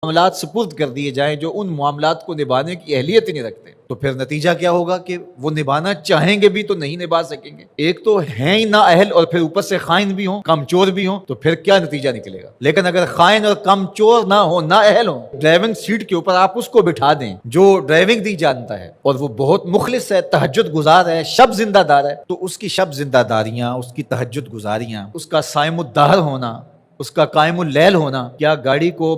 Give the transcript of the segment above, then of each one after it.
معاملات سپرد کر دیے جائیں جو ان معاملات کو نبھانے کی اہلیت ہی نہیں رکھتے، تو پھر نتیجہ کیا ہوگا کہ وہ نبھانا چاہیں گے بھی تو نہیں نبھا سکیں گے۔ ایک تو ہیں ہی نا اہل اور پھر اوپر سے خائن بھی ہوں، کم چور بھی ہوں، تو پھر کیا نتیجہ نکلے گا؟ لیکن اگر خائن اور کم چور نہ ہو، نا اہل ہوں، ڈرائیونگ سیٹ کے اوپر آپ اس کو بٹھا دیں جو ڈرائیونگ دی جانتا ہے اور وہ بہت مخلص ہے، تہجد گزار ہے، شب زندہ دار ہے، تو اس کی شب زندہ داریاں، اس کی تہجد گزاریاں، اس کا صائم الدہر ہونا، اس کا قائم اللیل ہونا، کیا گاڑی کو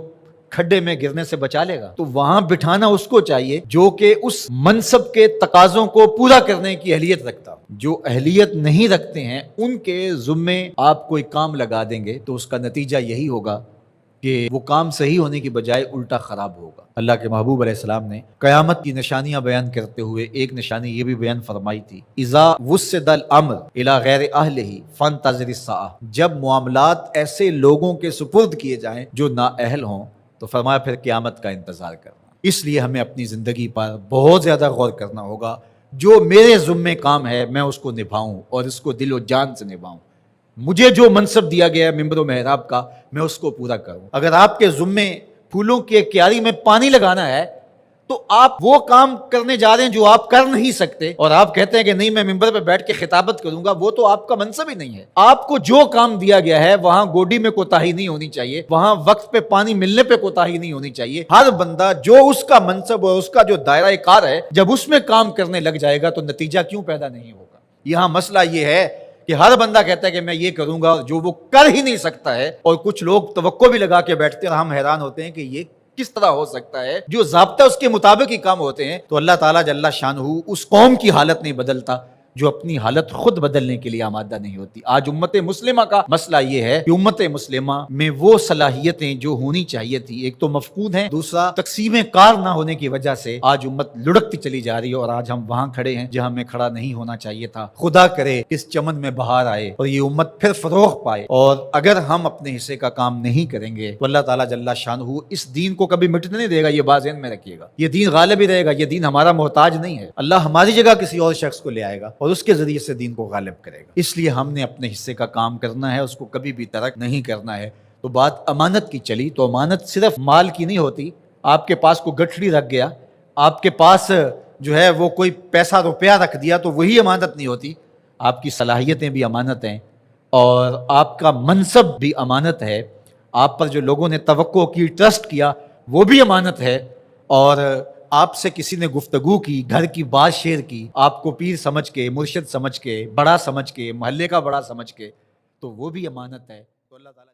کھڈے میں گرنے سے بچا لے گا؟ تو وہاں بٹھانا اس کو چاہیے جو کہ اس منصب کے تقاضوں کو پورا کرنے کی اہلیت رکھتا۔ جو اہلیت نہیں رکھتے ہیں ان کے ذمے آپ کوئی کام لگا دیں گے تو اس کا نتیجہ یہی ہوگا کہ وہ کام صحیح ہونے کی بجائے الٹا خراب ہوگا۔ اللہ کے محبوب علیہ السلام نے قیامت کی نشانیاں بیان کرتے ہوئے ایک نشانی یہ بھی بیان فرمائی تھی، اذا وسد الامر الی غیر اہلہ فانتظر الساعہ، جب معاملات ایسے لوگوں کے سپرد کیے جائیں جو نااہل ہوں تو فرمایا پھر قیامت کا انتظار کرنا۔ اس لیے ہمیں اپنی زندگی پر بہت زیادہ غور کرنا ہوگا، جو میرے ذمے کام ہے میں اس کو نبھاؤں اور اس کو دل و جان سے نبھاؤں۔ مجھے جو منصب دیا گیا ہے ممبر و محراب کا، میں اس کو پورا کروں۔ اگر آپ کے ذمے پھولوں کی کیاری میں پانی لگانا ہے تو آپ وہ کام کرنے جا رہے ہیں جو آپ کر نہیں سکتے، اور آپ کہتے ہیں کہ نہیں میں ممبر پہ بیٹھ کے خطابت کروں گا، وہ تو آپ کا منصب ہی نہیں ہے۔ آپ کو جو کام دیا گیا ہے وہاں گوڈی میں کوتاہی نہیں ہونی چاہیے، وہاں وقت پہ پانی ملنے پہ کوتاہی نہیں ہونی چاہیے۔ ہر بندہ جو اس کا منصب اور اس کا جو دائرہ کار ہے، جب اس میں کام کرنے لگ جائے گا تو نتیجہ کیوں پیدا نہیں ہوگا؟ یہاں مسئلہ یہ ہے کہ ہر بندہ کہتا ہے کہ میں یہ کروں گا جو وہ کر ہی نہیں سکتا ہے، اور کچھ لوگ توقع بھی لگا کے بیٹھتے ہیں اور ہم حیران ہوتے ہیں کہ یہ کس طرح ہو سکتا ہے، جو ضابطہ اس کے مطابق ہی کام ہوتے ہیں۔ تو اللہ تعالیٰ جل شانہ اس قوم کی حالت نہیں بدلتا جو اپنی حالت خود بدلنے کے لیے آمادہ نہیں ہوتی۔ آج امت مسلمہ کا مسئلہ یہ ہے کہ امت مسلمہ میں وہ صلاحیتیں جو ہونی چاہیے تھی ایک تو مفقود ہیں، دوسرا تقسیم کار نہ ہونے کی وجہ سے آج امت لڑکتی چلی جا رہی ہے، اور آج ہم وہاں کھڑے ہیں جہاں ہمیں کھڑا نہیں ہونا چاہیے تھا۔ خدا کرے اس چمن میں بہار آئے اور یہ امت پھر فروغ پائے، اور اگر ہم اپنے حصے کا کام نہیں کریں گے تو اللہ تعالیٰ جل شانہ اس دین کو کبھی مٹنے نہیں دے گا۔ یہ بات ذہن میں رکھیے گا، یہ دین غالب ہی رہے گا، یہ دین ہمارا محتاج نہیں ہے۔ اللہ ہماری جگہ کسی اور شخص کو لے آئے گا اور اس کے ذریعے سے دین کو غالب کرے گا۔ اس لیے ہم نے اپنے حصے کا کام کرنا ہے، اس کو کبھی بھی ترک نہیں کرنا ہے۔ تو بات امانت کی چلی، تو امانت صرف مال کی نہیں ہوتی۔ آپ کے پاس کوئی گٹھڑی رکھ گیا، آپ کے پاس جو ہے وہ کوئی پیسہ روپیہ رکھ دیا تو وہی امانت نہیں ہوتی۔ آپ کی صلاحیتیں بھی امانت ہیں، اور آپ کا منصب بھی امانت ہے، آپ پر جو لوگوں نے توقع کی، ٹرسٹ کیا، وہ بھی امانت ہے، اور آپ سے کسی نے گفتگو کی، گھر کی بات شیئر کی، آپ کو پیر سمجھ کے، مرشد سمجھ کے، بڑا سمجھ کے، محلے کا بڑا سمجھ کے، تو وہ بھی امانت ہے۔ تو اللہ تعالیٰ